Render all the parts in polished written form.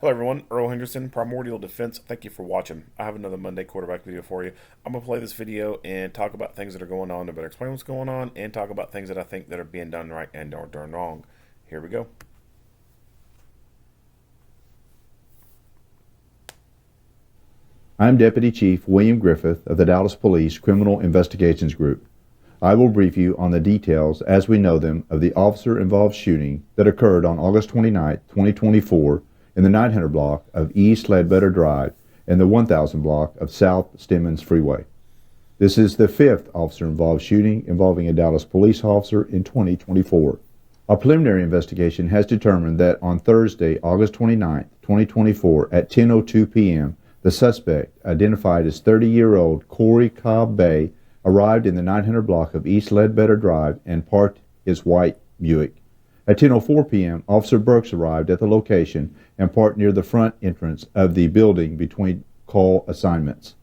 Hello everyone, Earl Henderson, Primordial Defense. Thank you for watching. I have another Monday quarterback video for you. I'm going to play this video and talk about things that are going on to better explain what's going on and talk about things that I think that are being done right and are done wrong. Here we go. I'm Deputy Chief William Griffith of the Dallas Police Criminal Investigations Group. I will brief you on the details as we know them of the officer-involved shooting that occurred on August 29, 2024 in the 900 block of East Ledbetter Drive and the 1000 block of South Stemmons Freeway. This is the fifth officer-involved shooting involving a Dallas police officer in 2024. A preliminary investigation has determined that on Thursday, August 29, 2024 at 10:02 p.m., the suspect, identified as 30-year-old Corey Cobb Bay, arrived in the 900 block of East Ledbetter Drive and parked his white Buick. At 10:04 p.m., Officer Burks arrived at the location and parked near the front entrance of the building between call assignments.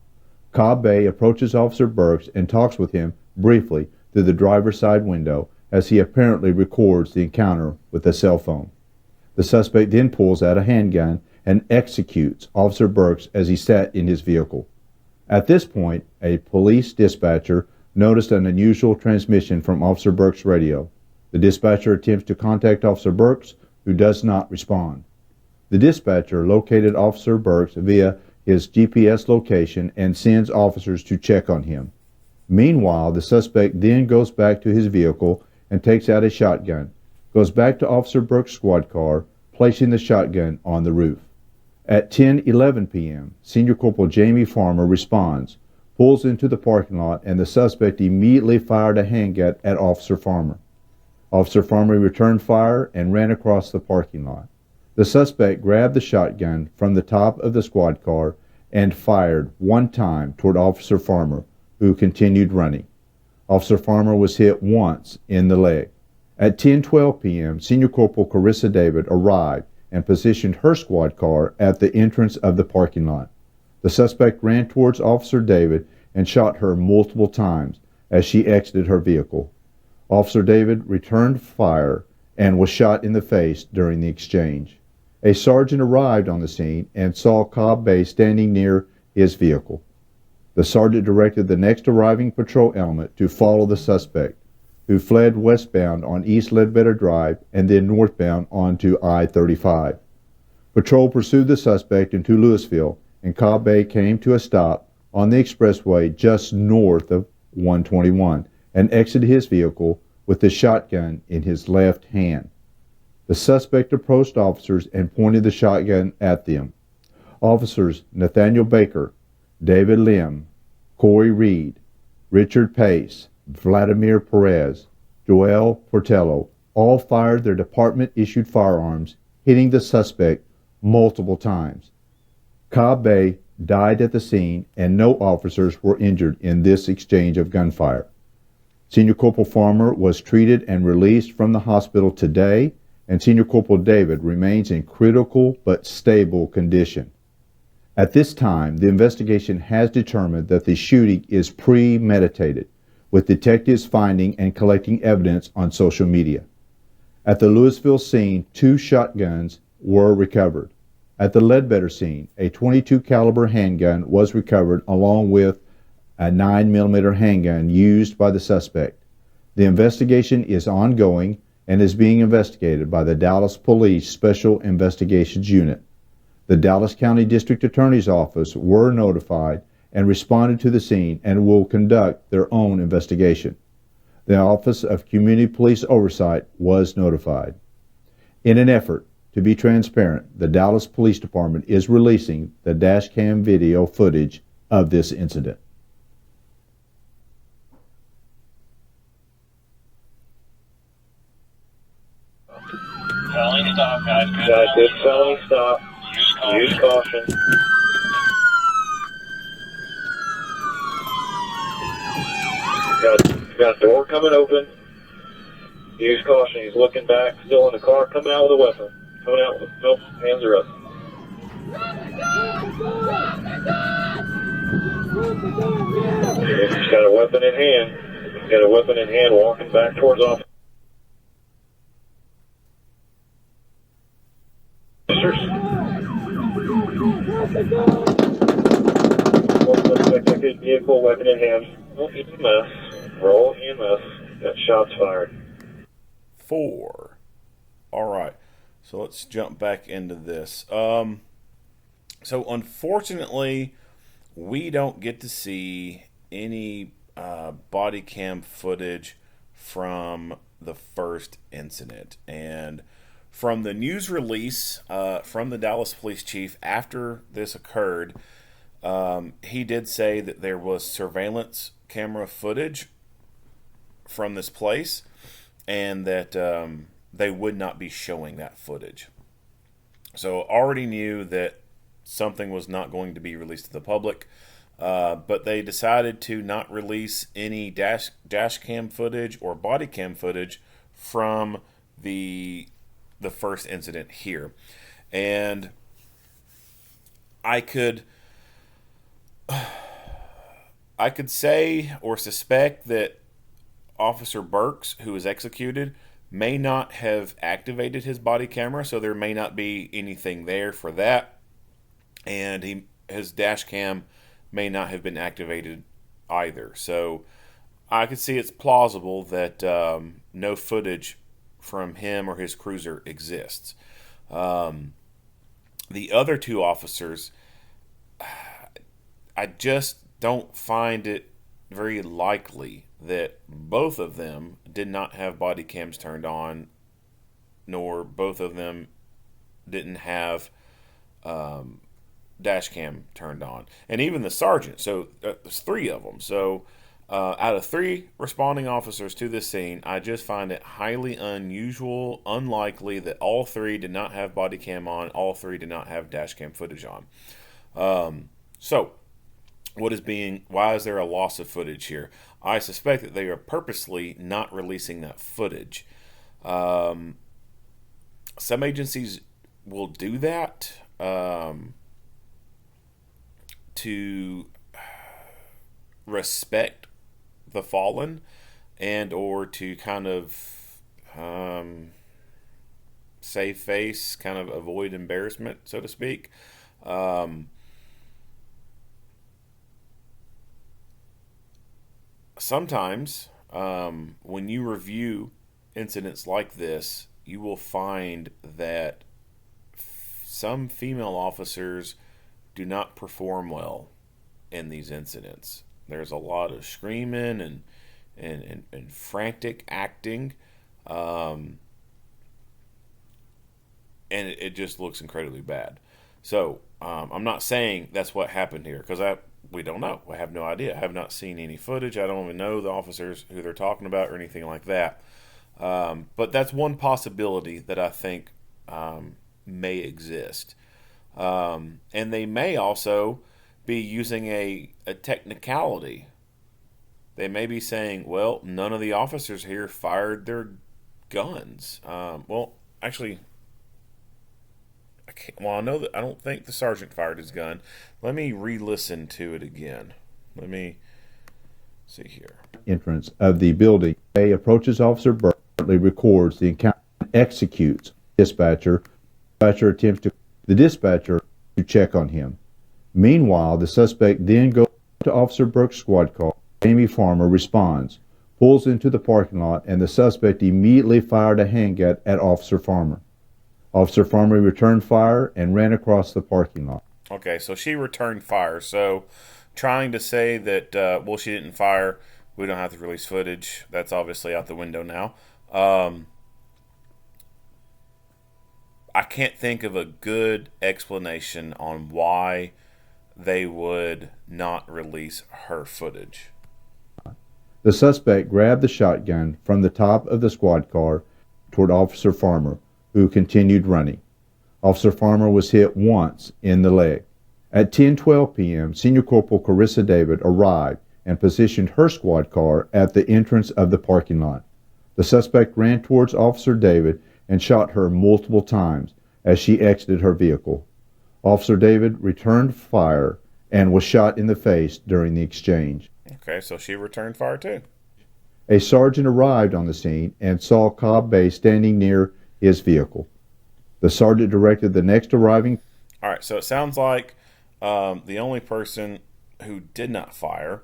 Cobb Bay approaches Officer Burks and talks with him briefly through the driver's side window as he apparently records the encounter with a cell phone. The suspect then pulls out a handgun and executes Officer Burks as he sat in his vehicle. At this point, a police dispatcher noticed an unusual transmission from Officer Burks' radio. The dispatcher attempts to contact Officer Burks, who does not respond. The dispatcher located Officer Burks via his GPS location and sends officers to check on him. Meanwhile, the suspect then goes back to his vehicle and takes out a shotgun, goes back to Officer Burks' squad car, placing the shotgun on the roof. At 10:11 p.m., Senior Corporal Jamie Farmer responds, pulls into the parking lot, and the suspect immediately fired a handgun at Officer Farmer. Officer Farmer returned fire and ran across the parking lot. The suspect grabbed the shotgun from the top of the squad car and fired one time toward Officer Farmer, who continued running. Officer Farmer was hit once in the leg. At 10:12 p.m., Senior Corporal Carissa David arrived and positioned her squad car at the entrance of the parking lot. The suspect ran towards Officer David and shot her multiple times as she exited her vehicle. Officer David returned fire and was shot in the face during the exchange. A sergeant arrived on the scene and saw Cobb Bay standing near his vehicle. The sergeant directed the next arriving patrol element to follow the suspect, who fled westbound on East Ledbetter Drive and then northbound onto I-35. Patrol pursued the suspect into Louisville, and Cobb Bay came to a stop on the expressway just north of 121 and exited his vehicle with the shotgun in his left hand. The suspect approached officers and pointed the shotgun at them. Officers Nathaniel Baker, David Lim, Corey Reed, Richard Pace, Vladimir Perez, Joel Portello all fired their department-issued firearms, hitting the suspect multiple times. Cobb Bay died at the scene, and no officers were injured in this exchange of gunfire. Senior Corporal Farmer was treated and released from the hospital today, and Senior Corporal David remains in critical but stable condition. At this time, the investigation has determined that the shooting is premeditated, with detectives finding and collecting evidence on social media. At the Louisville scene, 2 shotguns were recovered. At the Ledbetter scene, a .22 caliber handgun was recovered along with a 9mm handgun used by the suspect. The investigation is ongoing and is being investigated by the Dallas Police Special Investigations Unit. The Dallas County District Attorney's Office were notified and responded to the scene and will conduct their own investigation. The Office of Community Police Oversight was notified. In an effort to be transparent, the Dallas Police Department is releasing the dashcam video footage of this incident. Felony stop, guys. Guys, it's felony stop. Use caution. Got a door coming open. Use caution. He's looking back, still in the car, coming out with a weapon. Coming out with nope, hands are up. He's got a weapon in hand. He's got a weapon in hand, walking back towards officers. One suspect exited vehicle, weapon in hand. Roll EMS. Roll EMS. Got shots fired. 4. All right. So let's jump back into this. So unfortunately, we don't get to see any body cam footage from the first incident. And from the news release from the Dallas police chief after this occurred, he did say that there was surveillance camera footage from this place and that they would not be showing that footage. So already knew that something was not going to be released to the public, but they decided to not release any dash cam footage or body cam footage from the first incident here. And I could say or suspect that Officer Burks, who was executed, may not have activated his body camera, so there may not be anything there for that. And his dash cam may not have been activated either. So I could see it's plausible that no footage from him or his cruiser exists. The other two officers, I just don't find it very likely that both of them did not have body cams turned on, nor both of them didn't have dash cam turned on. And even the sergeant, so there's 3 of them. So out of 3 responding officers to this scene, I just find it highly unusual, unlikely that all 3 did not have body cam on, all 3 did not have dash cam footage on. So why is there a loss of footage here? I suspect that they are purposely not releasing that footage. Some agencies will do that to respect the fallen and or to kind of save face, kind of avoid embarrassment, so to speak. Sometimes when you review incidents like this, you will find that some female officers do not perform well in these incidents. There's a lot of screaming and frantic acting, and it just looks incredibly bad. So I'm not saying that's what happened here, because we don't know. I have no idea. I have not seen any footage. I don't even know the officers who they're talking about or anything like that. But that's one possibility that I think may exist. And they may also be using a technicality. They may be saying, well, none of the officers here fired their guns. Well, actually, I know that I don't think the sergeant fired his gun. Let me re-listen to it again. Let me see here. Entrance of the building. A approaches Officer Burks, records the encounter, and executes dispatcher. Dispatcher attempts the dispatcher to check on him. Meanwhile, the suspect then goes to Officer Burks' squad car. Amy Farmer responds, pulls into the parking lot, and the suspect immediately fired a handgun at Officer Farmer. Officer Farmer returned fire and ran across the parking lot. Okay, so she returned fire. So trying to say that, well, she didn't fire, we don't have to release footage, that's obviously out the window now. I can't think of a good explanation on why they would not release her footage. The suspect grabbed the shotgun from the top of the squad car toward Officer Farmer, who continued running. Officer Farmer was hit once in the leg. At 10:12 p.m., Senior Corporal Carissa David arrived and positioned her squad car at the entrance of the parking lot. The suspect ran towards Officer David and shot her multiple times as she exited her vehicle. Officer David returned fire and was shot in the face during the exchange. Okay, so she returned fire too. A sergeant arrived on the scene and saw Cobb Bay standing near his vehicle. The sergeant directed the next arriving. All right, so it sounds like the only person who did not fire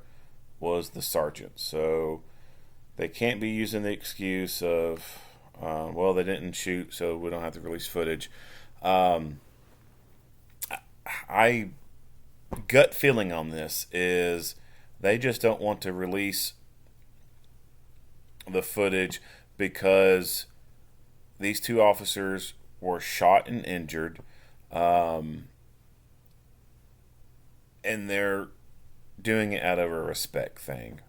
was the sergeant. So they can't be using the excuse of, well, they didn't shoot, so we don't have to release footage. Um, I gut feeling on this is they just don't want to release the footage because these two officers were shot and injured, um, and they're doing it out of a respect thing.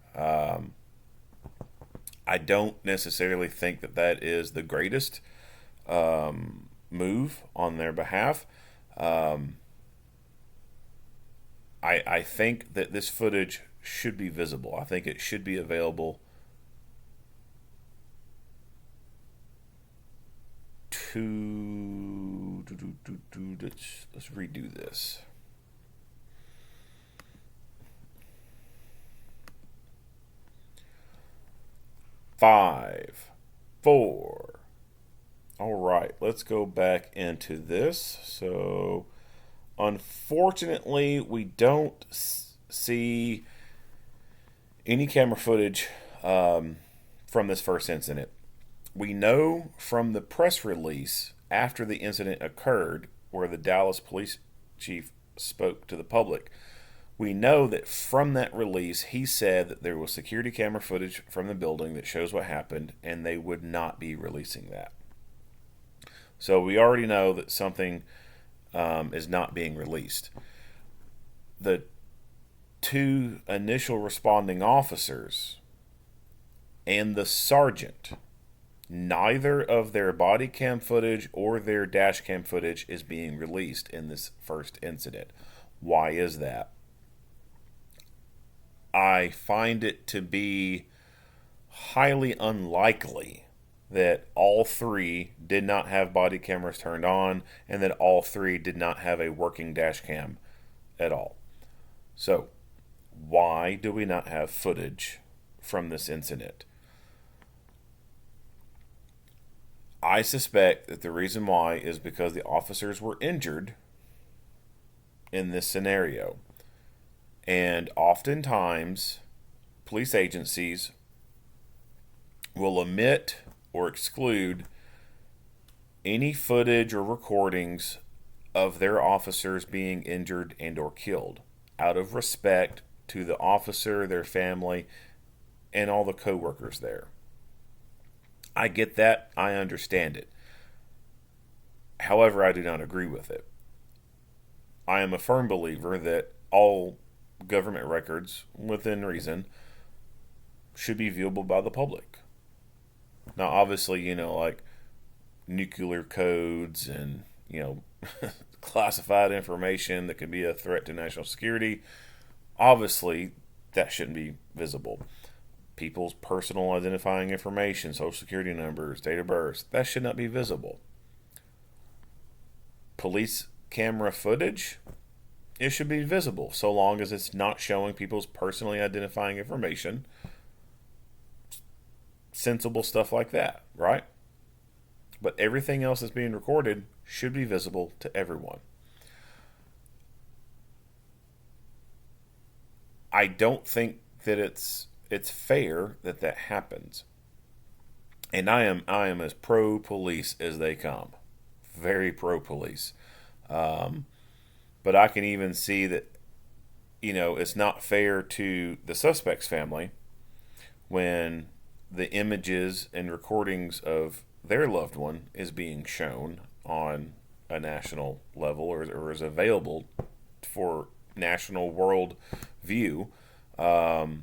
I don't necessarily think that that is the greatest move on their behalf. Um, I think that this footage should be visible. I think it should be available to. Let's redo this. 5, 4. All right, let's go back into this. So, unfortunately, we don't see any camera footage from this first incident. We know from the press release after the incident occurred, where the Dallas police chief spoke to the public, we know that from that release, he said that there was security camera footage from the building that shows what happened, and they would not be releasing that. So we already know that something is not being released. The two initial responding officers and the sergeant, neither of their body cam footage or their dash cam footage is being released in this first incident. Why is that? I find it to be highly unlikely that all three did not have body cameras turned on and that all three did not have a working dash cam at all. So, why do we not have footage from this incident? I suspect that the reason why is because the officers were injured in this scenario. And oftentimes, police agencies will omit or exclude any footage or recordings of their officers being injured and or killed out of respect to the officer, their family, and all the co-workers there. I get that. I understand it. However, I do not agree with it. I am a firm believer that all government records, within reason, should be viewable by the public. Now, obviously, like nuclear codes and, classified information that could be a threat to national security, obviously, that shouldn't be visible. People's personal identifying information, social security numbers, date of birth, that should not be visible. Police camera footage, it should be visible so long as it's not showing people's personally identifying information. Sensible stuff like that, right? But everything else that's being recorded should be visible to everyone. I don't think that it's fair that that happens. And I am as pro police as they come. Very pro police. But I can even see that, it's not fair to the suspect's family when the images and recordings of their loved one is being shown on a national level or is available for national world view. But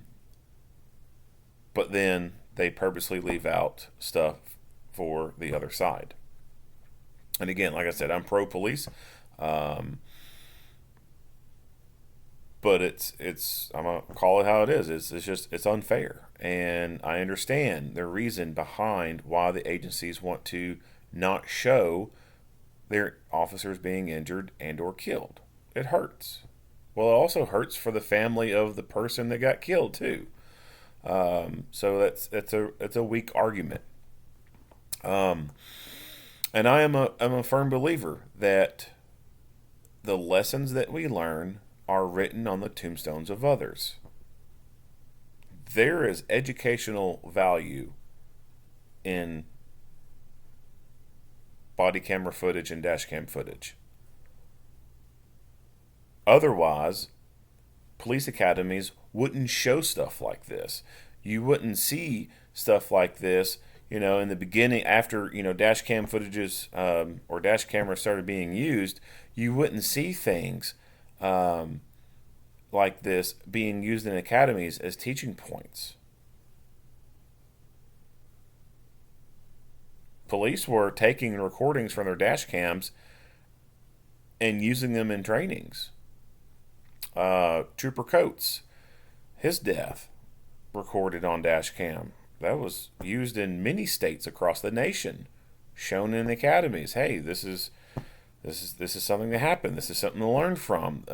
then they purposely leave out stuff for the other side. And again, like I said, I'm pro police. But I'm gonna call it how it is. It's unfair, and I understand the reason behind why the agencies want to not show their officers being injured and or killed. It hurts. Well, it also hurts for the family of the person that got killed too. So it's a weak argument. And I'm a firm believer that the lessons that we learn are written on the tombstones of others. There is educational value in body camera footage and dash cam footage. Otherwise, police academies wouldn't show stuff like this. You wouldn't see stuff like this, in the beginning, after, dash cam footages or dash cameras started being used. You wouldn't see things like this being used in academies as teaching points. Police were taking recordings from their dash cams and using them in trainings. Trooper Coates, his death, recorded on dash cam. That was used in many states across the nation, shown in academies. Hey, this is something that happened. This is something to learn from.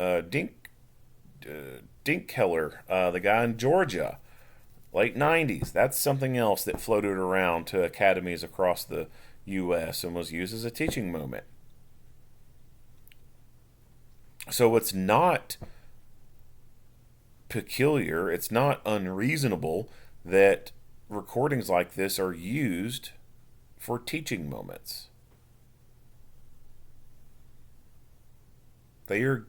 Dinkkeller, the guy in Georgia, late 90s. That's something else that floated around to academies across the U.S. and was used as a teaching moment. So it's not peculiar, it's not unreasonable that recordings like this are used for teaching moments. They are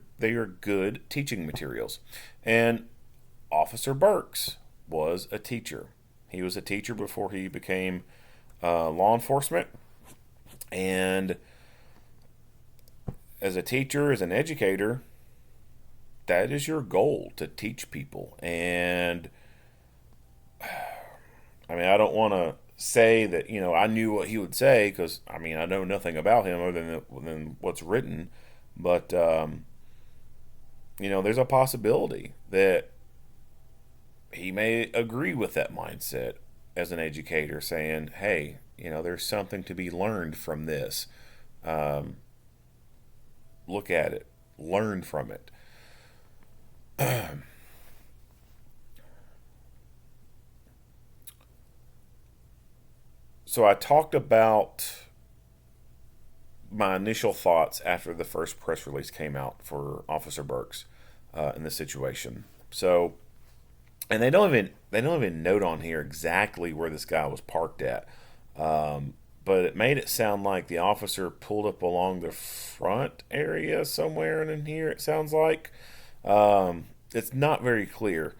good teaching materials. And Officer Burks was a teacher. He was a teacher before he became law enforcement. And as a teacher, as an educator, that is your goal, to teach people. And I don't want to say that, I knew what he would say, because, I know nothing about him other than what's written. But, there's a possibility that he may agree with that mindset as an educator, saying, hey, there's something to be learned from this. Look at it. Learn from it. So I talked about my initial thoughts after the first press release came out for Officer Burks in this situation. So, and they don't even note on here exactly where this guy was parked at. But it made it sound like the officer pulled up along the front area somewhere in here, it sounds like. It's not very clear.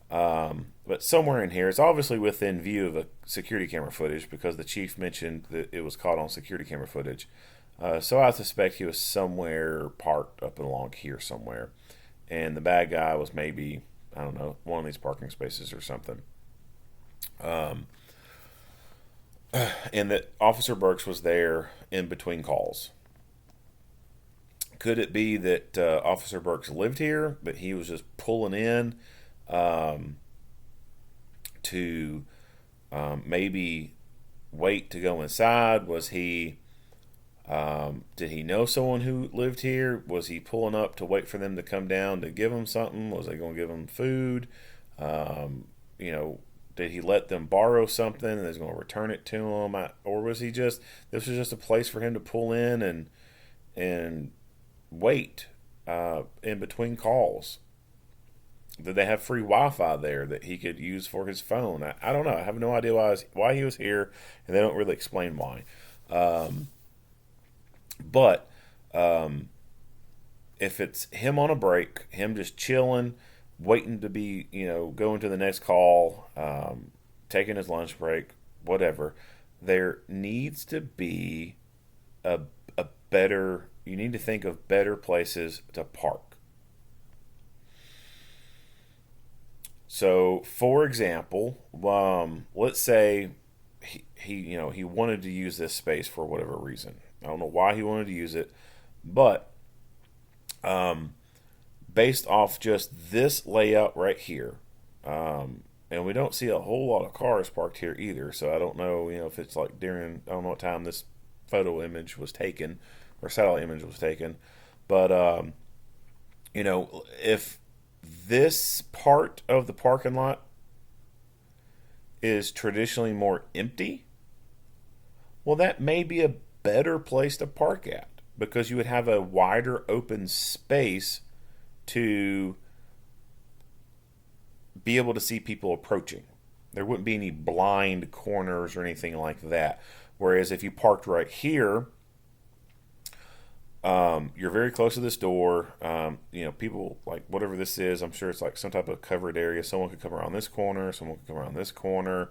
But somewhere in here, it's obviously within view of a security camera footage, because the chief mentioned that it was caught on security camera footage. So I suspect he was somewhere parked up along here somewhere. And the bad guy was maybe, I don't know, one of these parking spaces or something. And that Officer Burks was there in between calls. Could it be that Officer Burks lived here, but he was just pulling in to maybe wait to go inside? Was he, did he know someone who lived here? Was he pulling up to wait for them to come down to give him something? Was they going to give him food? Did he let them borrow something and he's going to return it to him? Or was he this was just a place for him to pull in and wait in between calls? Did they have free Wi-Fi there that he could use for his phone? I don't know. I have no idea why he was here, and they don't really explain why. But if it's him on a break, him just chilling, waiting to be, going to the next call, taking his lunch break, whatever, there needs to be a better, you need to think of better places to park. So, for example, let's say he wanted to use this space for whatever reason. I don't know why he wanted to use it, but based off just this layout right here, and we don't see a whole lot of cars parked here either. So I don't know, if it's like I don't know what time this photo image was taken or satellite image was taken, but if this part of the parking lot is traditionally more empty, well, that may be a better place to park at. because you would have a wider open space to be able to see people approaching. There wouldn't be any blind corners or anything like that. Whereas if you parked right here, you're very close to this door. People, like, whatever this is, I'm sure it's like some type of covered area. Someone could come around this corner. Someone could come around this corner.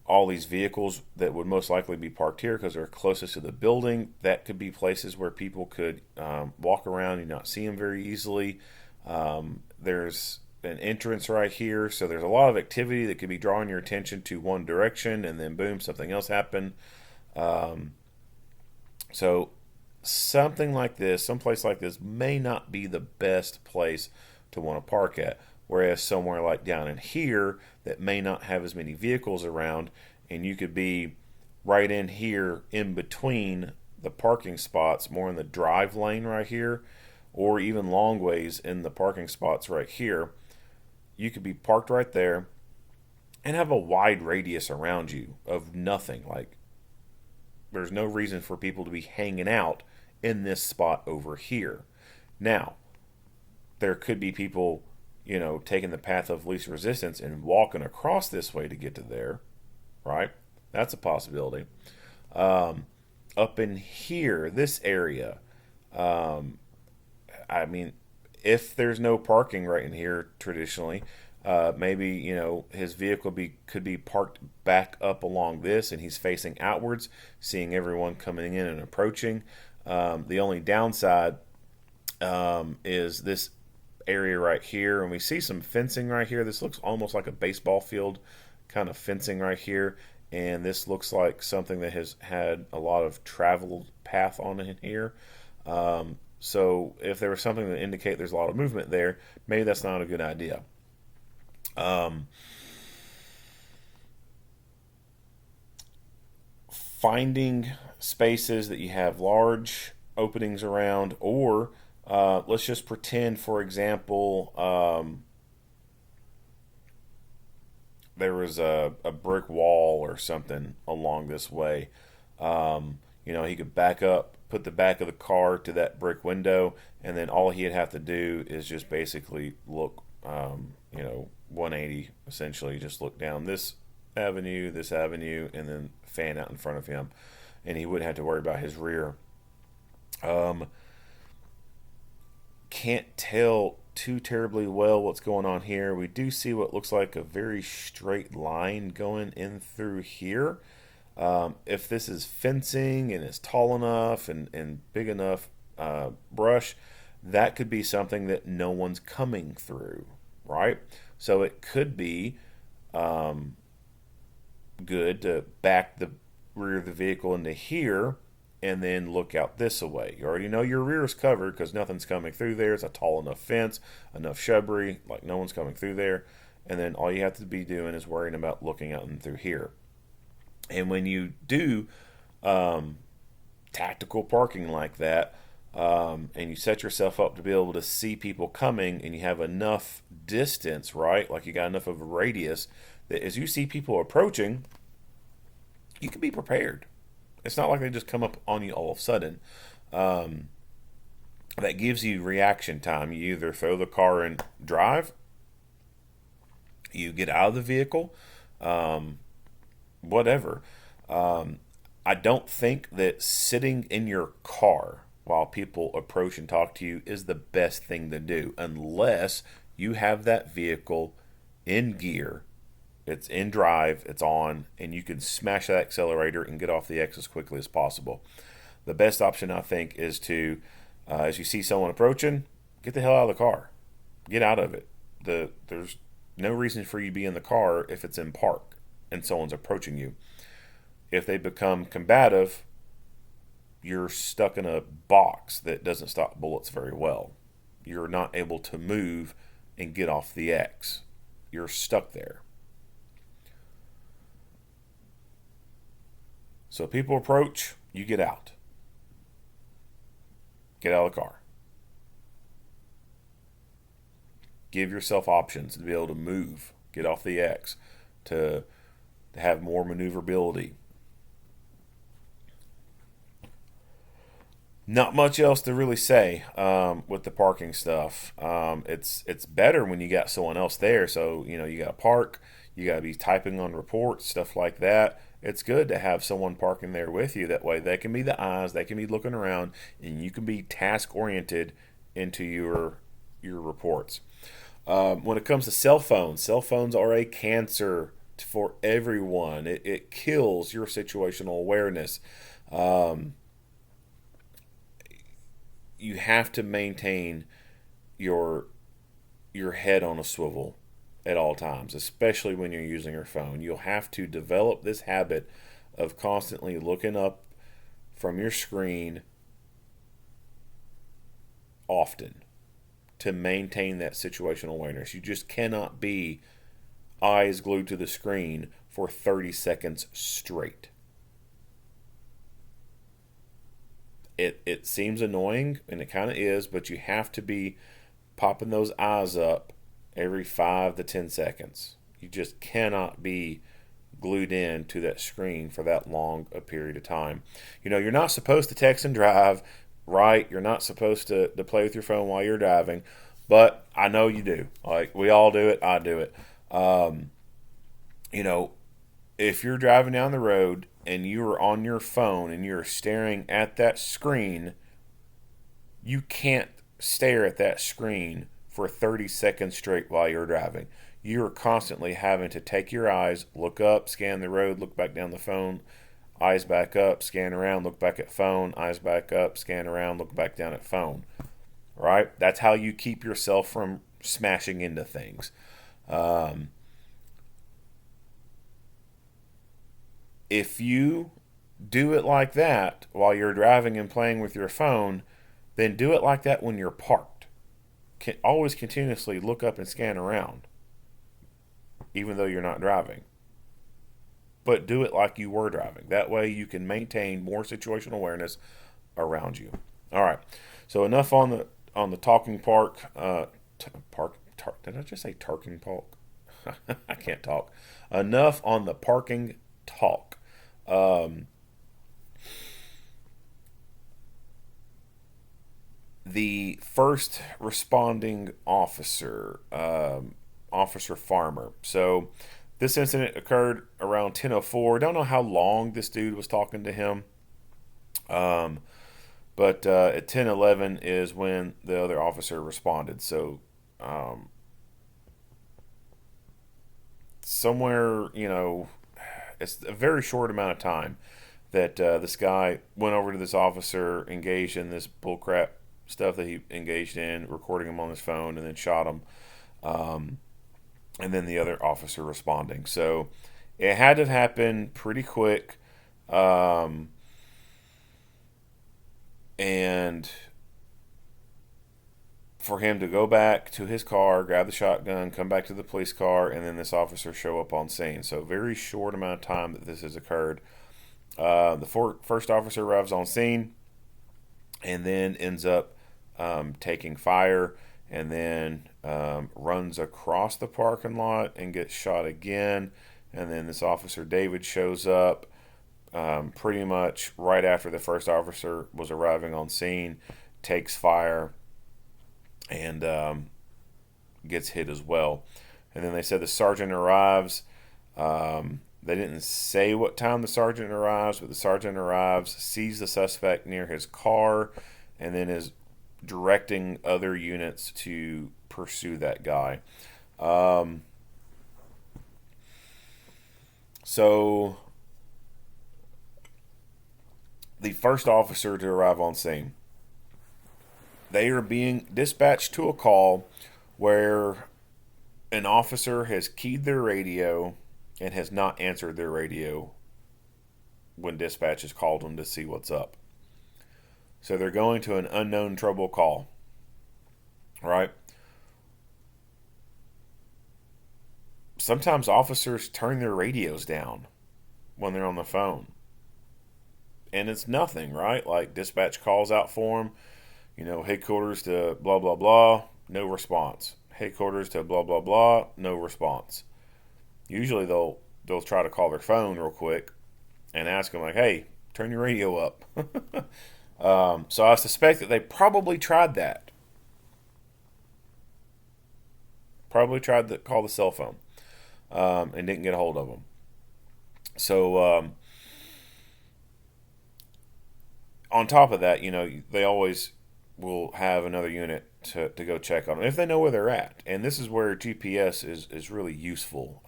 All these vehicles that would most likely be parked here because they're closest to the building, that could be places where people could walk around and not see them very easily. There's an entrance right here, so there's a lot of activity that could be drawing your attention to one direction, and then boom, something else happened. So something like this, someplace like this, may not be the best place to want to park at. Whereas somewhere like down in here that may not have as many vehicles around, and you could be right in here in between the parking spots, more in the drive lane right here, or even long ways in the parking spots right here. You could be parked right there and have a wide radius around you of nothing. Like, there's no reason for people to be hanging out in this spot over here. Now, there could be people, taking the path of least resistance and walking across this way to get to there, right? That's a possibility. Up in here, this area, if there's no parking right in here traditionally, maybe his vehicle could be parked back up along this, and he's facing outwards, seeing everyone coming in and approaching. The only downside is this area right here, and we see some fencing right here. This looks almost like a baseball field kind of fencing right here, and this looks like something that has had a lot of travel path on it here. So if there was something to indicate there's a lot of movement there, maybe that's not a good idea. Finding spaces that you have large openings around, or let's just pretend, for example, there was a brick wall or something along this way. He could back up, put the back of the car to that brick window, and then all he'd have to do is just basically look, 180, essentially, just look down this avenue, and then fan out in front of him, and he wouldn't have to worry about his rear. Can't tell too terribly well what's going on here. We do see what looks like a very straight line going in through here. If this is fencing and is tall enough and big enough brush, that could be something that no one's coming through, right? So it could be good to back the rear of the vehicle into here and then look out this way. You already know your rear is covered because nothing's coming through there. It's a tall enough fence, enough shrubbery, like no one's coming through there. And then all you have to be doing is worrying about looking out and through here. And when you do tactical parking like that, and you set yourself up to be able to see people coming, and you have enough distance, right? Like you got enough of a radius that as you see people approaching, you can be prepared. It's not like they just come up on you all of a sudden. That gives you reaction time. You either throw the car and drive, you get out of the vehicle, whatever. I don't think that sitting in your car while people approach and talk to you is the best thing to do unless you have that vehicle in gear. It's in drive, it's on, and you can smash that accelerator and get off the X as quickly as possible. The best option, I think, is to, as you see someone approaching, get the hell out of the car. Get out of it. There's no reason for you to be in the car if it's in park and someone's approaching you. If they become combative, you're stuck in a box that doesn't stop bullets very well. You're not able to move and get off the X. You're stuck there. So people approach, you get out. Get out of the car. Give yourself options to be able to move, get off the X, to have more maneuverability. Not much else to really say with the parking stuff. It's better when you got someone else there. So you got to park, you got to be typing on reports, stuff like that. It's good to have someone parking there with you. That way, they can be the eyes, they can be looking around, and you can be task oriented into your reports. When it comes to cell phones are a cancer for everyone. It kills your situational awareness. Um, you have to maintain your your head on a swivel at all times, especially when you're using your phone. You'll have to develop this habit of constantly looking up from your screen often to maintain that situational awareness. You just cannot be eyes glued to the screen for 30 seconds straight. It seems annoying, and it kind of is, but you have to be popping those eyes up every 5 to 10 seconds. You just cannot be glued in to that screen for that long a period of time. You're not supposed to text and drive, right? You're not supposed to play with your phone while you're driving, but I know you do. Like, we all do it. I do it. Um, you know, if you're driving down the road and you are on your phone and you're staring at that screen, you can't stare at that screen for 30 seconds straight while you're driving. You're constantly having to take your eyes, look up, scan the road, look back down the phone, eyes back up, scan around, look back at phone, eyes back up, scan around, look back down at phone. Right? That's how you keep yourself from smashing into things. Um, if you do it like that while you're driving and playing with your phone, then do it like that when you're parked. Always continuously look up and scan around, even though you're not driving. But do it like you were driving. That way you can maintain more situational awareness around you. All right. So enough on the talking park. Did I just say talking park? I can't talk. Enough on the parking talk. Um, the first responding officer, Officer Farmer. So this incident occurred around 10:04. Don't know how long this dude was talking to him, um, but at 10:11 is when the other officer responded. So somewhere, it's a very short amount of time that this guy went over to this officer, engaged in this bullcrap stuff that he engaged in, recording him on his phone, and then shot him. Um, and then the other officer responding. So it had to happen pretty quick. Um, and for him to go back to his car, grab the shotgun, come back to the police car, and then this officer show up on scene. So very short amount of time that this has occurred. The first officer arrives on scene and then ends up taking fire, and then runs across the parking lot and gets shot again. And then this officer David shows up pretty much right after the first officer was arriving on scene, takes fire, and gets hit as well. And then they said the sergeant arrives. They didn't say what time the sergeant arrives, but the sergeant arrives, sees the suspect near his car, and then is directing other units to pursue that guy. So the first officer to arrive on scene, they are being dispatched to a call where an officer has keyed their radio and has not answered their radio when dispatch has called them to see what's up. So they're going to an unknown trouble call, right? Sometimes officers turn their radios down when they're on the phone. And it's nothing, right? Like, dispatch calls out for them, headquarters to blah, blah, blah, no response. Headquarters to blah, blah, blah, no response. Usually they'll try to call their phone real quick and ask them, like, hey, turn your radio up. So I suspect that they probably tried that. Probably tried to call the cell phone and didn't get a hold of them. So on top of that, they always will have another unit to go check on them if they know where they're at. And this is where GPS is really useful,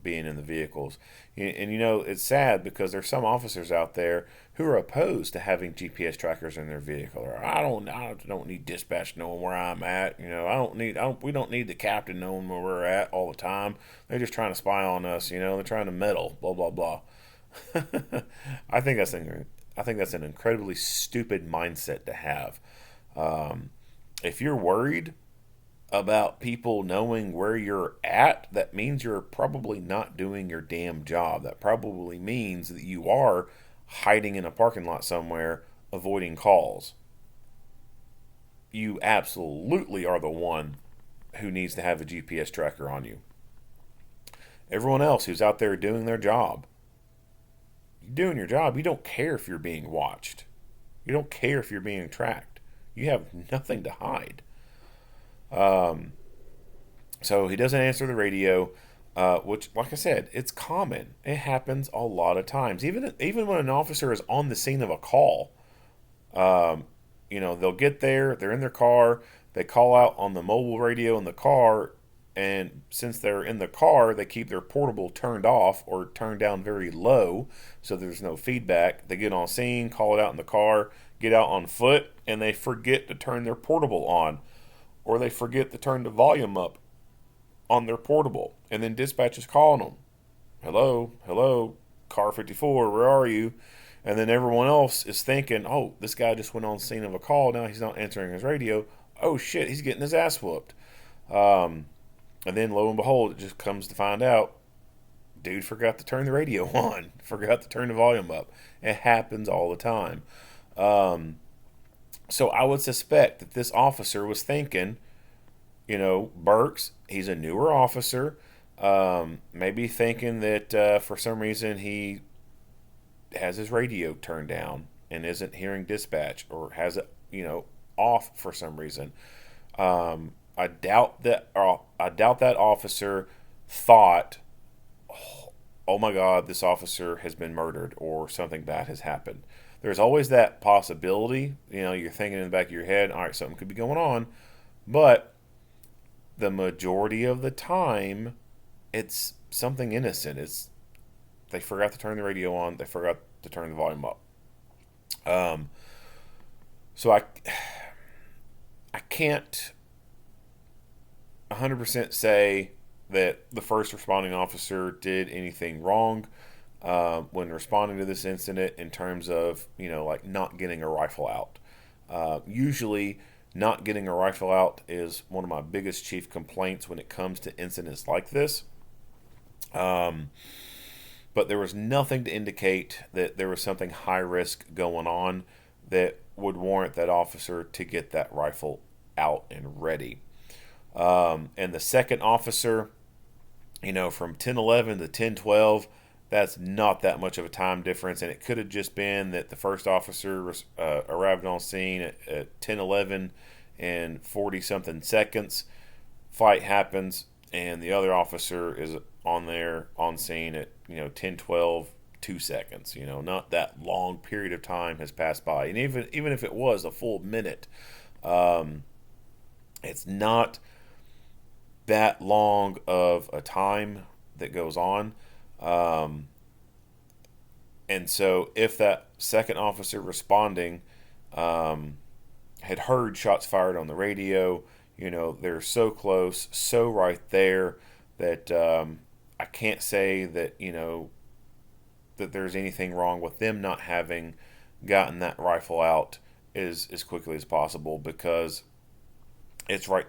being in the vehicles. And it's sad because there's some officers out there who are opposed to having GPS trackers in their vehicle. Or I don't need dispatch knowing where I'm at. We don't need the captain knowing where we're at all the time. They're just trying to spy on us. They're trying to meddle. Blah blah blah. I think that's an incredibly stupid mindset to have. If you're worried about people knowing where you're at, that means you're probably not doing your damn job. That probably means that you are hiding in a parking lot somewhere, avoiding calls. You absolutely are the one who needs to have a GPS tracker on you. Everyone else who's out there doing their job, you're doing your job. You don't care if you're being watched. You don't care if you're being tracked. You have nothing to hide. So he doesn't answer the radio, which, like I said, it's common. It happens a lot of times. Even when an officer is on the scene of a call, they'll get there, they're in their car, they call out on the mobile radio in the car, and since they're in the car, they keep their portable turned off or turned down very low so there's no feedback. They get on scene, call it out in the car, get out on foot, and they forget to turn their portable on, or they forget to turn the volume up on their portable, and then dispatch is calling them. Hello, car 54, where are you? And then everyone else is thinking, oh, this guy just went on the scene of a call, now he's not answering his radio. Oh shit, he's getting his ass whooped. And then lo and behold, it just comes to find out, dude forgot to turn the radio on, forgot to turn the volume up. It happens all the time. So I would suspect that this officer was thinking, Burks, he's a newer officer, maybe thinking that for some reason he has his radio turned down and isn't hearing dispatch, or has it, off for some reason. I doubt that officer thought, oh my God, this officer has been murdered or something bad has happened. There's always that possibility. You're thinking in the back of your head, all right, something could be going on. But the majority of the time, it's something innocent. They forgot to turn the radio on. They forgot to turn the volume up. So I can't 100% say that the first responding officer did anything wrong when responding to this incident in terms of, like not getting a rifle out. Usually not getting a rifle out is one of my biggest chief complaints when it comes to incidents like this. But there was nothing to indicate that there was something high risk going on that would warrant that officer to get that rifle out and ready. And the second officer, from 10:11 to 10:12, that's not that much of a time difference, and it could have just been that the first officer arrived on scene at 10:11 and 40-something seconds. Fight happens, and the other officer is on scene at 10:12, 2 seconds. Not that long period of time has passed by, and even if it was a full minute, it's not that long of a time that goes on. And so if that second officer responding had heard shots fired on the radio, they're so close, so right there that I can't say that, that there's anything wrong with them not having gotten that rifle out as quickly as possible, because it's right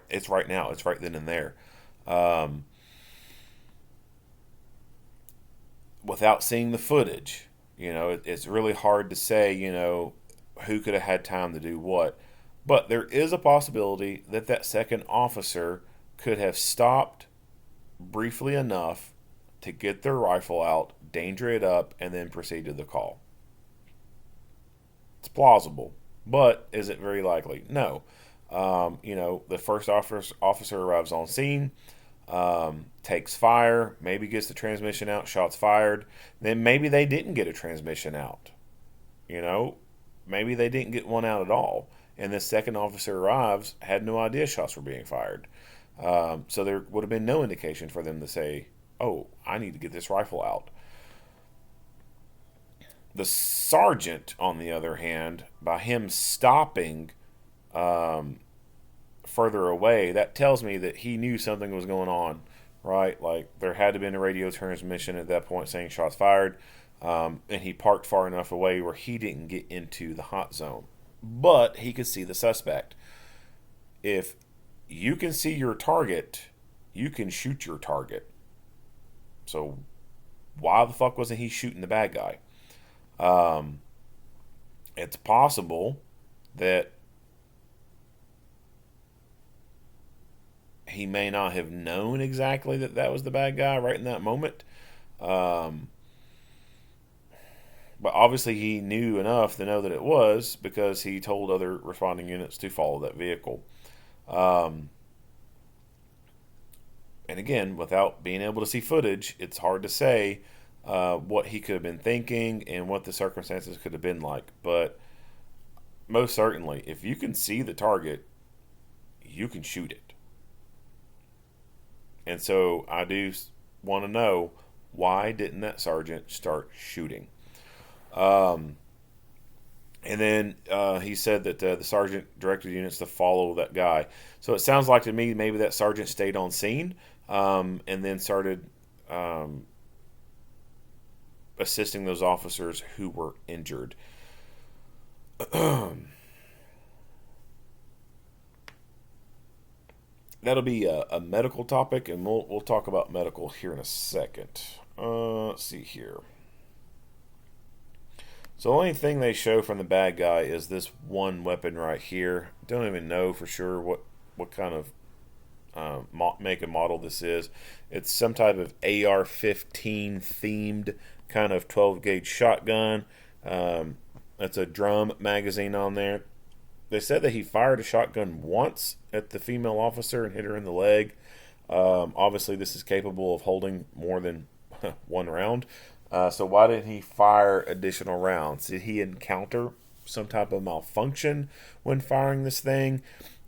now. It's right then and there. Without seeing the footage, it's really hard to say, who could have had time to do what. But there is a possibility that second officer could have stopped briefly enough to get their rifle out, danger it up, and then proceed to the call. It's plausible. But is it very likely? No. The first officer arrives on scene, takes fire, maybe gets the transmission out, shots fired. Then maybe they didn't get a transmission out. Maybe they didn't get one out at all. And this second officer arrives, had no idea shots were being fired. So there would have been no indication for them to say, oh, I need to get this rifle out. The sergeant, on the other hand, by him stopping further away, that tells me that he knew something was going on, right? Like there had to have been a radio transmission at that point saying shots fired, and he parked far enough away where he didn't get into the hot zone. But he could see the suspect. If you can see your target, you can shoot your target. So why the fuck wasn't he shooting the bad guy? It's possible that he may not have known exactly that that was the bad guy right in that moment. But obviously he knew enough to know that it was, because he told other responding units to follow that vehicle. And again, without being able to see footage, it's hard to say what he could have been thinking and what the circumstances could have been like. But most certainly, if you can see the target, you can shoot it. And so I do want to know, why didn't that sergeant start shooting? And then he said that the sergeant directed units to follow that guy. So it sounds like to me maybe that sergeant stayed on scene and then started assisting those officers who were injured. That'll be a medical topic, and we'll talk about medical here in a second. Let's see here. So the only thing they show from the bad guy is this one weapon right here. Don't even know for sure what kind of make and model this is. It's some type of AR-15 themed kind of 12 gauge shotgun. That's a drum magazine on there. They said that he fired a shotgun once at the female officer and hit her in the leg. Obviously this is capable of holding more than one round. So why didn't he fire additional rounds? Did he encounter some type of malfunction when firing this thing?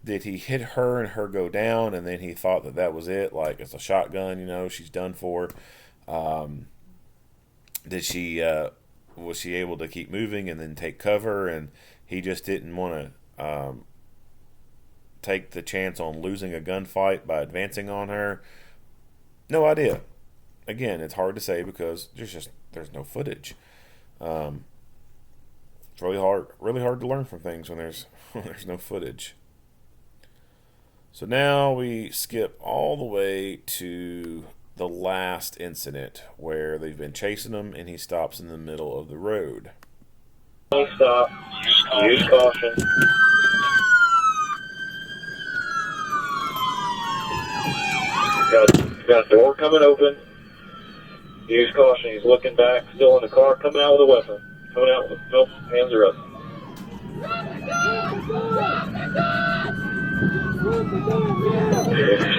Did he hit her and her go down, and then he thought that that was it? Like, it's a shotgun, she's done for. Was she able to keep moving and then take cover, and he just didn't want to take the chance on losing a gunfight by advancing on her? No idea. Again, it's hard to say because there's no footage. It's really hard to learn from things when there's no footage. So now we skip all the way to the last incident where they've been chasing him and he stops in the middle of the road. Stop. Use caution. Got a door coming open. Use caution. He's looking back, still in the car, coming out with a weapon. Coming out with nope, hands are up. He's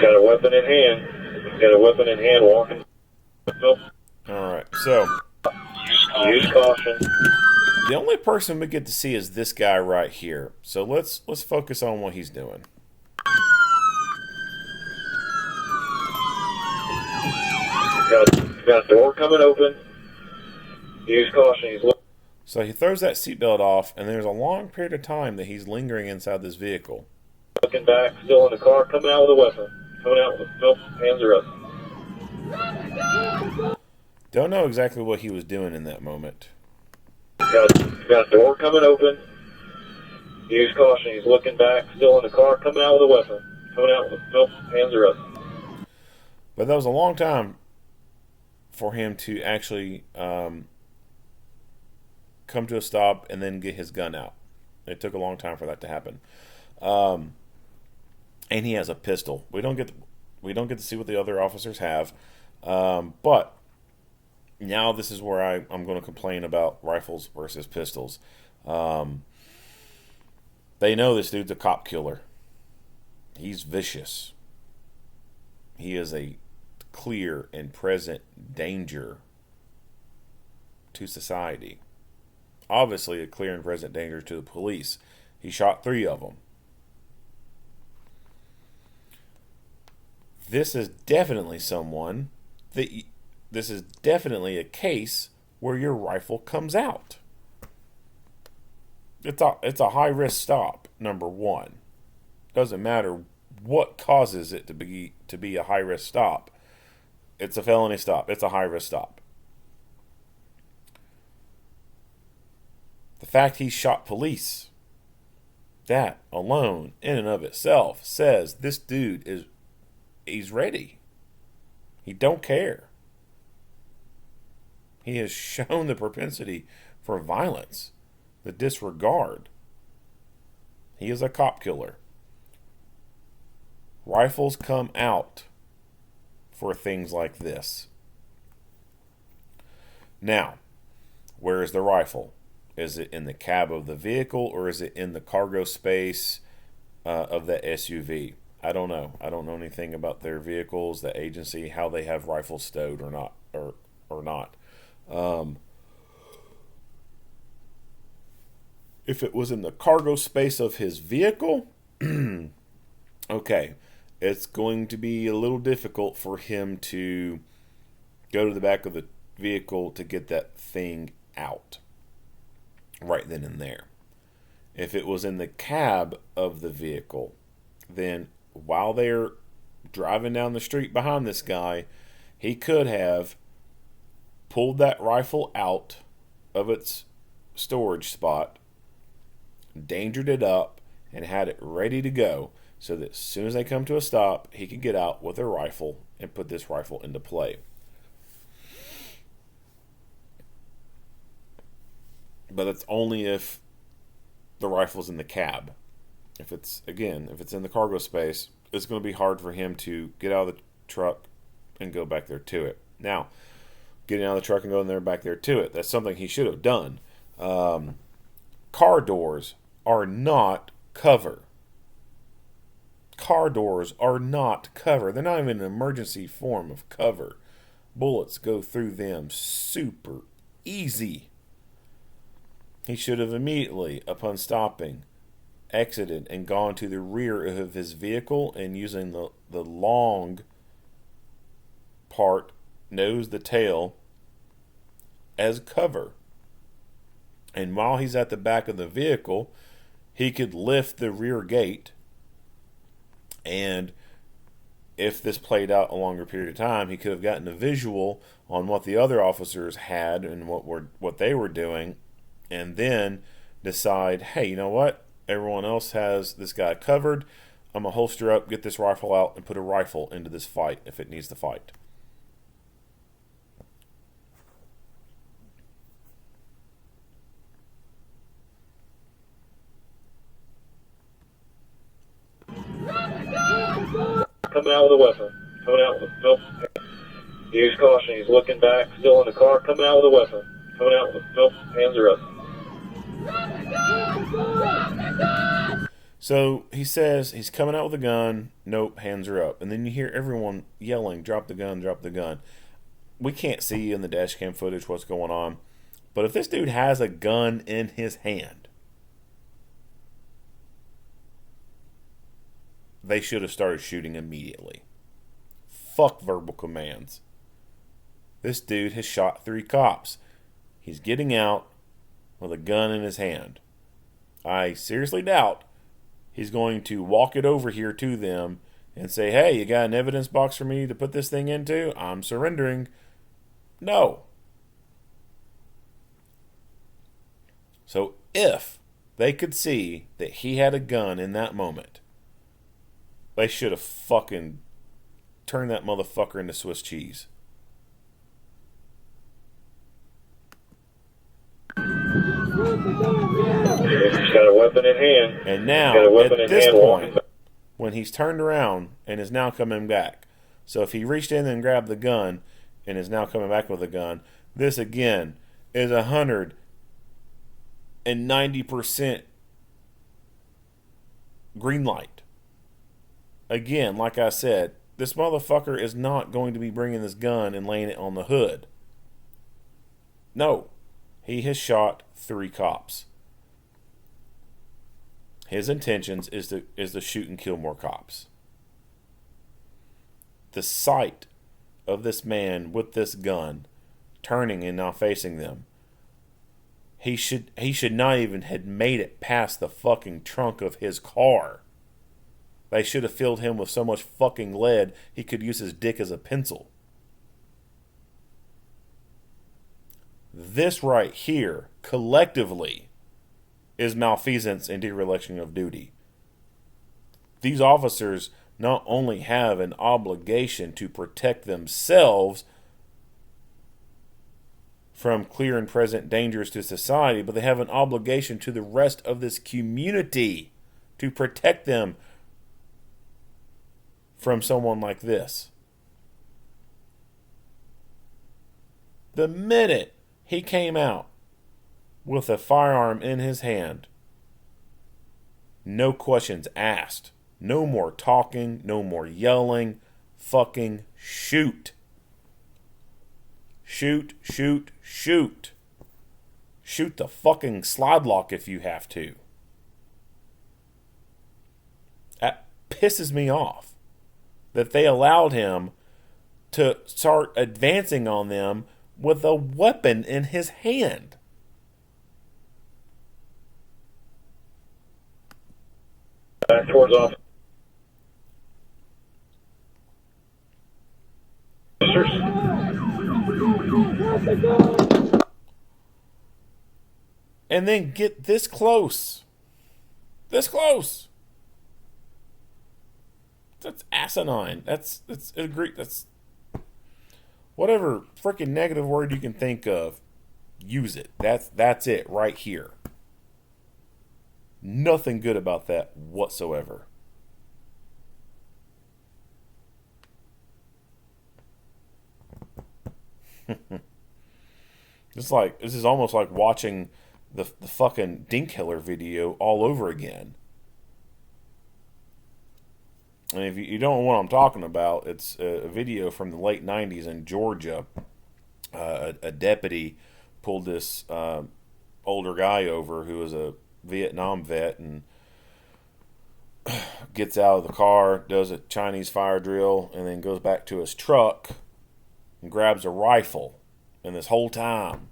got a weapon in hand. He's got a weapon in hand, walking. Nope. Alright, so use caution. The only person we get to see is this guy right here. So let's focus on what he's doing. Got a door coming open. Use caution. So he throws that seatbelt off, and there's a long period of time that he's lingering inside this vehicle. Looking back, still in the car, coming out with a weapon. Coming out with nope, hands are up. Don't know exactly what he was doing in that moment. Got a door coming open. Use caution. He's looking back, still in the car, coming out with a weapon. Coming out with nope, hands are up. But that was a long time for him to actually come to a stop and then get his gun out. It took a long time for that to happen. And he has a pistol. We don't get to see what the other officers have. But now this is where I'm going to complain about rifles versus pistols. They know this dude's a cop killer. He's vicious. He is a clear and present danger to society. Obviously, a clear and present danger to the police. He shot 3 of them. This is definitely someone that this is definitely a case where your rifle comes out. It's a high risk stop, number one. Doesn't matter what causes it to be a high risk stop. It's a felony stop. It's a high risk stop. The fact he shot police, that alone in and of itself says this dude he's ready. He don't care. He has shown the propensity for violence, the disregard. He is a cop killer. Rifles come out for things like this. Now, where is the rifle? Is it in the cab of the vehicle, or is it in the cargo space of the SUV? I don't know. I don't know anything about their vehicles, the agency, how they have rifles stowed or not, or not. If it was in the cargo space of his vehicle, okay, it's going to be a little difficult for him to go to the back of the vehicle to get that thing out right then and there. If it was in the cab of the vehicle, then while they're driving down the street behind this guy, he could have pulled that rifle out of its storage spot, dangered it up, and had it ready to go so that as soon as they come to a stop, he could get out with a rifle and put this rifle into play. But that's only if the rifle's in the cab. If it's in the cargo space, it's going to be hard for him to get out of the truck and go back there to it. Now, getting out of the truck and going there back there to it, that's something he should have done. Car doors are not cover. Car doors are not cover. They're not even an emergency form of cover. Bullets go through them super easy. He should have immediately, upon stopping, exited and gone to the rear of his vehicle and using the long part, nose to tail, as cover. And while he's at the back of the vehicle, he could lift the rear gate, and if this played out a longer period of time, he could have gotten a visual on what the other officers had and what they were doing, and then decide, hey, you know what? Everyone else has this guy covered. I'm going to holster up, get this rifle out, and put a rifle into this fight if it needs to fight. Coming out with a weapon. Coming out with nope. Use caution. He's looking back, still in the car. Coming out with a weapon. Coming out with nope. Hands are up. So he says he's coming out with a gun. Nope, hands are up. And then you hear everyone yelling, "Drop the gun! Drop the gun!" We can't see in the dash cam footage what's going on, but if this dude has a gun in his hand, they should have started shooting immediately. Fuck verbal commands. This dude has shot 3 cops. He's getting out with a gun in his hand. I seriously doubt he's going to walk it over here to them and say, hey, you got an evidence box for me to put this thing into? I'm surrendering. No. So if they could see that he had a gun in that moment, they should have fucking turned that motherfucker into Swiss cheese. He's got a weapon in hand. And now, at this point, when he's turned around and is now coming back, so if he reached in and grabbed the gun and is now coming back with a gun, this again is 190% green light. Again, like I said, this motherfucker is not going to be bringing this gun and laying it on the hood. No. He has shot 3 cops. His intentions is to shoot and kill more cops. The sight of this man with this gun turning and now facing them, he should not even have made it past the fucking trunk of his car. They should have filled him with so much fucking lead he could use his dick as a pencil. This right here, collectively, is malfeasance and dereliction of duty. These officers not only have an obligation to protect themselves from clear and present dangers to society, but they have an obligation to the rest of this community to protect them from someone like this. The minute he came out with a firearm in his hand, no questions asked. No more talking, no more yelling. Fucking shoot. Shoot, shoot, shoot. Shoot the fucking slide lock if you have to. That pisses me off that they allowed him to start advancing on them with a weapon in his hand. Back towards officers. And then get this close. This close. That's asinine. That's whatever freaking negative word you can think of, use it. That's it right here. Nothing good about that whatsoever. This is almost like watching the fucking Dinkhiller video all over again. And if you don't know what I'm talking about, it's a video from the late 90s in Georgia. A deputy pulled this older guy over who was a Vietnam vet and gets out of the car, does a Chinese fire drill, and then goes back to his truck and grabs a rifle. And this whole time,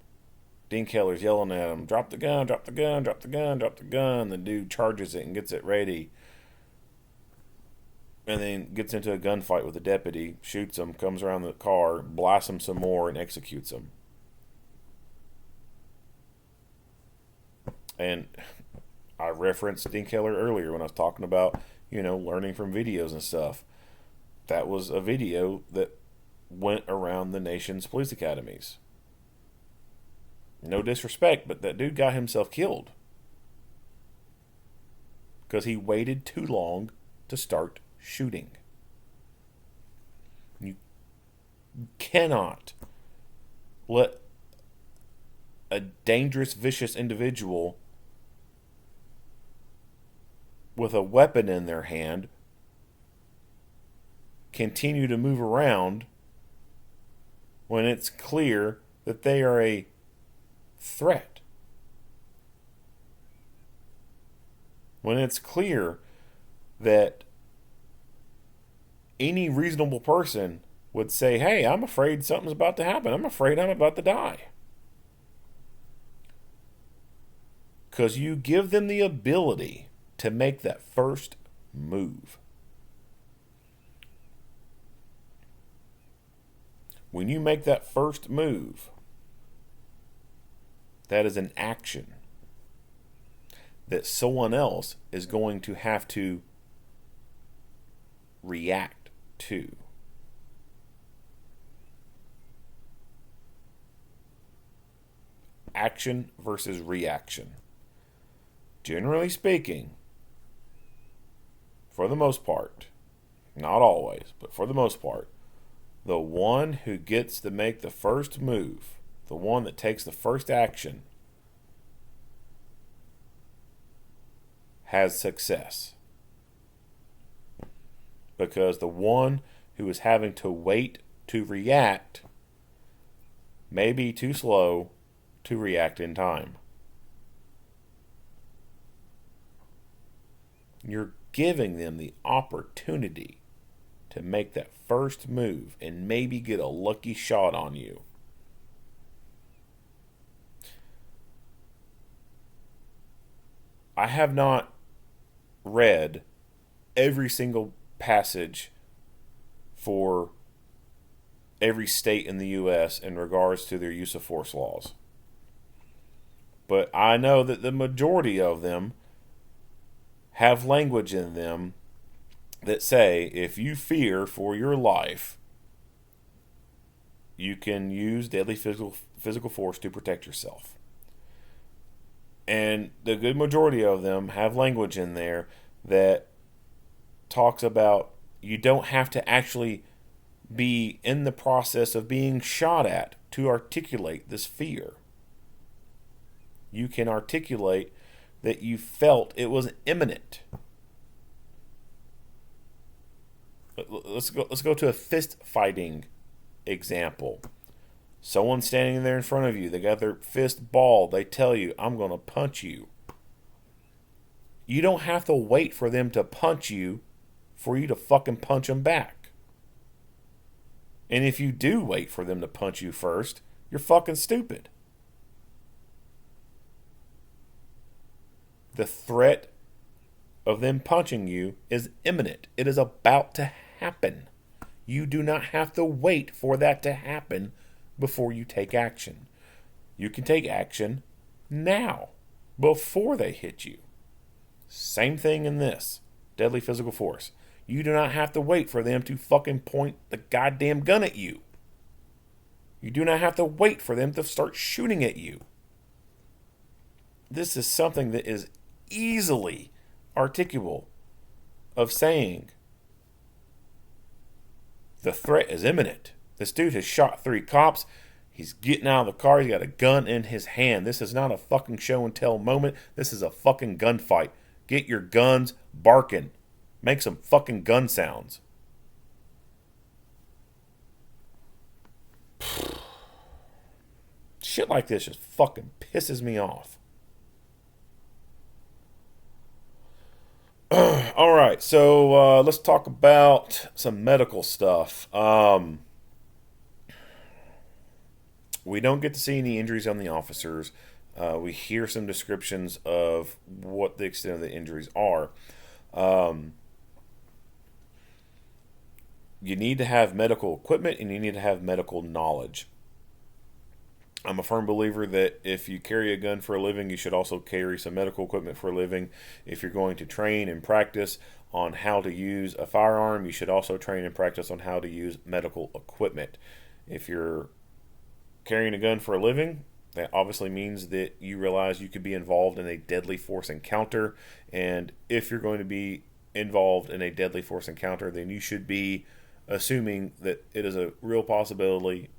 Dean Keller's yelling at him, drop the gun, drop the gun, drop the gun, drop the gun. The dude charges it and gets it ready. And then gets into a gunfight with the deputy, shoots him, comes around the car, blasts him some more, and executes him. And I referenced Dean Keller earlier when I was talking about, learning from videos and stuff. That was a video that went around the nation's police academies. No disrespect, but that dude got himself killed because he waited too long to start shooting. You cannot let a dangerous, vicious individual with a weapon in their hand continue to move around when it's clear that they are a threat. When it's clear that any reasonable person would say, hey, I'm afraid something's about to happen. I'm afraid I'm about to die. Because you give them the ability to make that first move. When you make that first move, that is an action that someone else is going to have to react to. Action versus reaction. Generally speaking, for the most part, not always, but for the most part, the one who gets to make the first move, the one that takes the first action, has success. because the one who is having to wait to react may be too slow to react in time. You're giving them the opportunity to make that first move and maybe get a lucky shot on you. I have not read every single passage for every state in the U.S. in regards to their use of force laws. But I know that the majority of them have language in them that say if you fear for your life, you can use deadly physical force to protect yourself. And the good majority of them have language in there that talks about you don't have to actually be in the process of being shot at to articulate this fear. You can articulate that you felt it was imminent. Let's go to a fist fighting example. Someone standing there in front of you, they got their fist balled, they tell you, I'm going to punch you. You don't have to wait for them to punch you for you to fucking punch them back. And if you do wait for them to punch you first, you're fucking stupid. The threat of them punching you is imminent. It is about to happen. You do not have to wait for that to happen before you take action. You can take action now, before they hit you. Same thing in this. Deadly physical force. You do not have to wait for them to fucking point the goddamn gun at you. You do not have to wait for them to start shooting at you. This is something that is easily articulable of saying the threat is imminent. This dude has shot 3 cops. He's getting out of the car. He's got a gun in his hand. This is not a fucking show and tell moment. This is a fucking gunfight. Get your guns barking. Make some fucking gun sounds. Shit like this just fucking pisses me off. All right, so let's talk about some medical stuff. We don't get to see any injuries on the officers. We hear some descriptions of what the extent of the injuries are. You need to have medical equipment and you need to have medical knowledge. I'm a firm believer that if you carry a gun for a living, you should also carry some medical equipment for a living. If you're going to train and practice on how to use a firearm, you should also train and practice on how to use medical equipment. If you're carrying a gun for a living, that obviously means that you realize you could be involved in a deadly force encounter. And if you're going to be involved in a deadly force encounter, then you should be assuming that it is a real possibility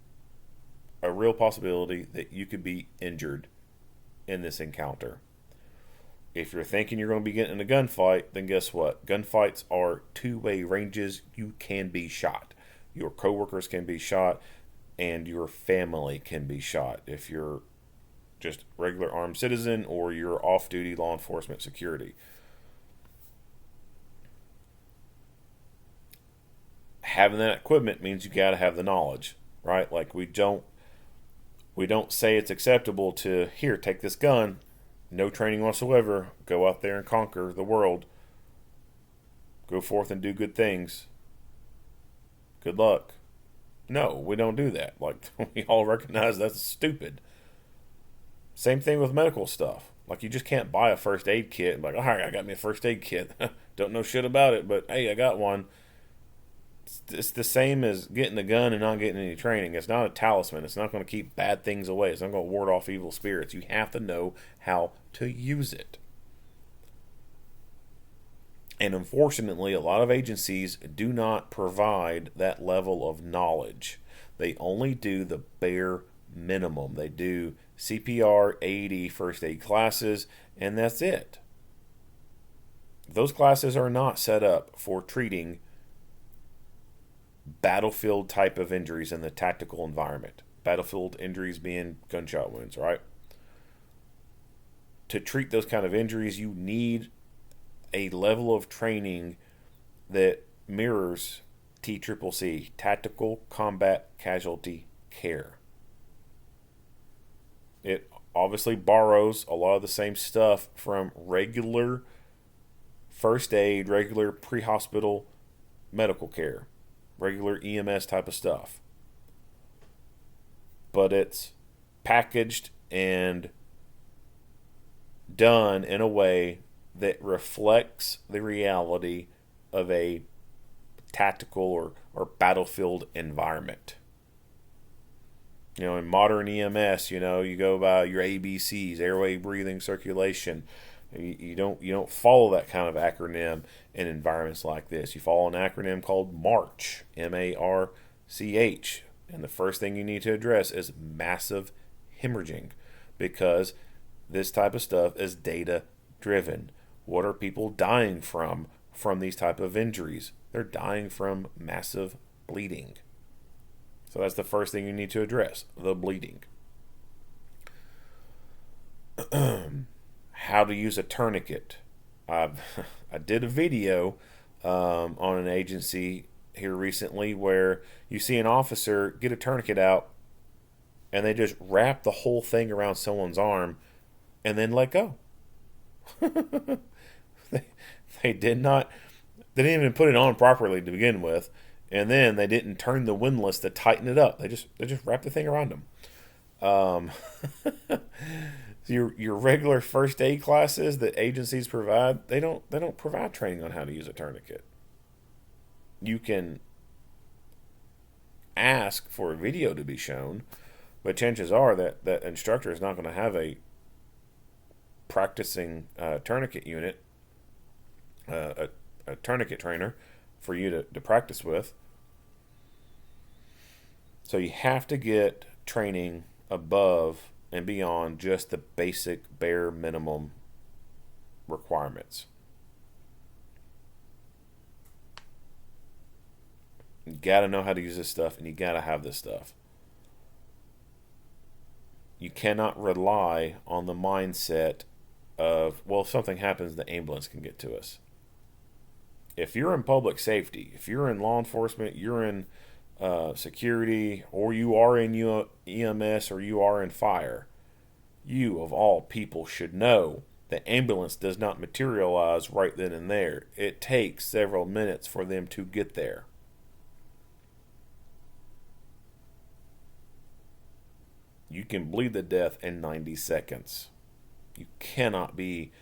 that you could be injured in this encounter. If you're thinking you're going to be getting in a gunfight, then guess what? Gunfights are two-way ranges. You can be shot. Your coworkers can be shot, and your family can be shot if you're just regular armed citizen or you're off-duty law enforcement security. Having that equipment means you got to have the knowledge, right? Like we don't say it's acceptable to, here, take this gun, no training whatsoever, go out there and conquer the world, go forth and do good things, good luck. No, we don't do that. Like, we all recognize that's stupid. Same thing with medical stuff. Like, you just can't buy a first aid kit and be like, all right, I got me a first aid kit. Don't know shit about it, but hey, I got one. It's the same as getting a gun and not getting any training. It's not a talisman. It's not going to keep bad things away. It's not going to ward off evil spirits. You have to know how to use it. And unfortunately, a lot of agencies do not provide that level of knowledge. They only do the bare minimum. They do CPR, AED, first aid classes, and that's it. Those classes are not set up for treating battlefield type of injuries in the tactical environment. Battlefield injuries being gunshot wounds, right? To treat those kind of injuries, you need a level of training that mirrors TCCC, Tactical Combat Casualty Care. It obviously borrows a lot of the same stuff from regular first aid, regular pre-hospital medical care, regular EMS type of stuff. But it's packaged and done in a way that reflects the reality of a tactical or battlefield environment. You know, in modern EMS, you know, you go by your ABCs, airway, breathing, circulation. You don't follow that kind of acronym in environments like this. You follow an acronym called MARCH, MARCH. And the first thing you need to address is massive hemorrhaging, because this type of stuff is data driven. What are people dying from these type of injuries? They're dying from massive bleeding. So that's the first thing you need to address, the bleeding. How to use a tourniquet. I did a video on an agency here recently where you see an officer get a tourniquet out and they just wrap the whole thing around someone's arm and then let go. They didn't even put it on properly to begin with, and then they didn't turn the windlass to tighten it up. They just wrapped the thing around them. Your regular first aid classes that agencies provide, they don't provide training on how to use a tourniquet. You can ask for a video to be shown, but chances are that instructor is not going to have a practicing tourniquet unit, a tourniquet trainer for you to practice with. So you have to get training above and beyond just the basic bare minimum requirements. You gotta know how to use this stuff, and you gotta have this stuff. You cannot rely on the mindset of, well, if something happens, the ambulance can get to us. If you're in public safety, if you're in law enforcement, you're in security, or you are in EMS, or you are in fire, you, of all people, should know the ambulance does not materialize right then and there. It takes several minutes for them to get there. You can bleed to death in 90 seconds. You cannot be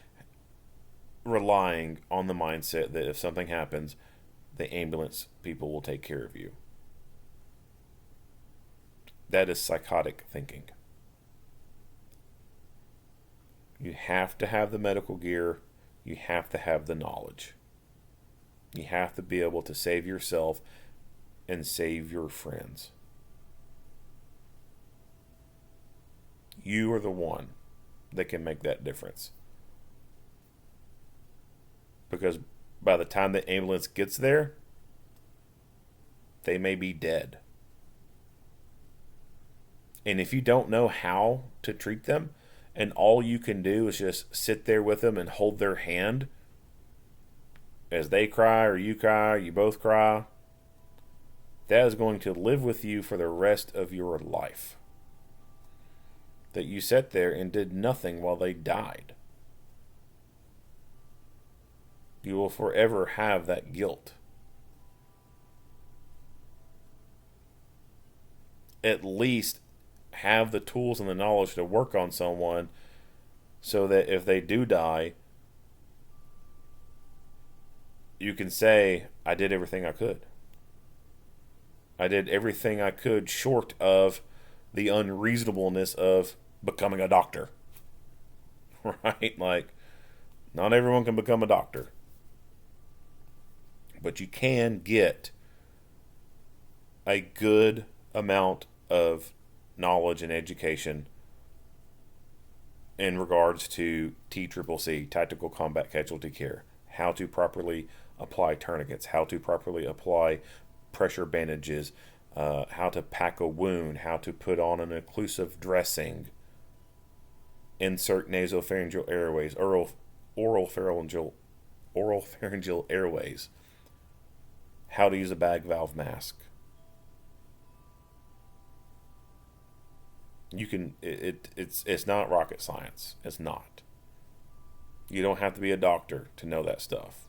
relying on the mindset that if something happens, the ambulance people will take care of you. That is psychotic thinking. You have to have the medical gear. You have to have the knowledge. You have to be able to save yourself and save your friends. You are the one that can make that difference. Because by the time the ambulance gets there, they may be dead. And if you don't know how to treat them, and all you can do is just sit there with them and hold their hand as they cry or you both cry, that is going to live with you for the rest of your life. That you sat there and did nothing while they died. You will forever have that guilt. At least have the tools and the knowledge to work on someone so that if they do die, you can say, I did everything I could. I did everything I could short of the unreasonableness of becoming a doctor. Right? Like, not everyone can become a doctor. But you can get a good amount of knowledge and education in regards to TCCC, Tactical Combat Casualty Care. How to properly apply tourniquets, how to properly apply pressure bandages, how to pack a wound, how to put on an occlusive dressing, insert nasopharyngeal airways, oral pharyngeal airways, how to use a bag valve mask. You can, it's not rocket science. It's not. You don't have to be a doctor to know that stuff.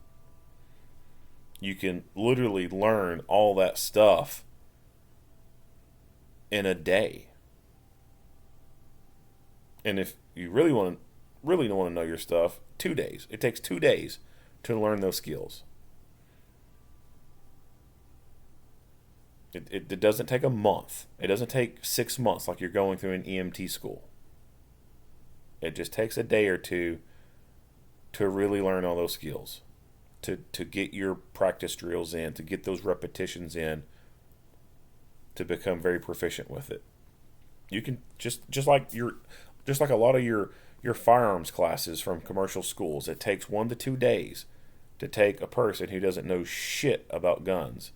You can literally learn all that stuff in a day. And if you really want to know your stuff, 2 days. It takes 2 days to learn those skills. It doesn't take a month. It doesn't take 6 months like you're going through an EMT school. It just takes a day or two to really learn all those skills, to get your practice drills in, to get those repetitions in, to become very proficient with it. You can just like a lot of your firearms classes from commercial schools. It takes 1 to 2 days to take a person who doesn't know shit about guns,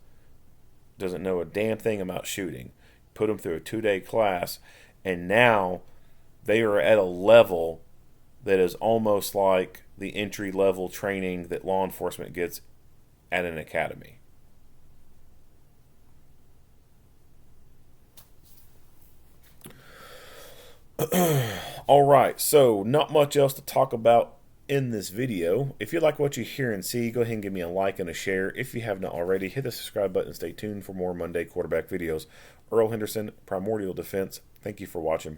doesn't know a damn thing about shooting, put them through a 2-day class, and now they are at a level that is almost like the entry-level training that law enforcement gets at an academy. All right, so not much else to talk about in this video. If you like what you hear and see, go ahead and give me a like and a share. If you have not already, hit the subscribe button and stay tuned for more Monday quarterback videos. Earl Henderson, Primordial Defense. Thank you for watching.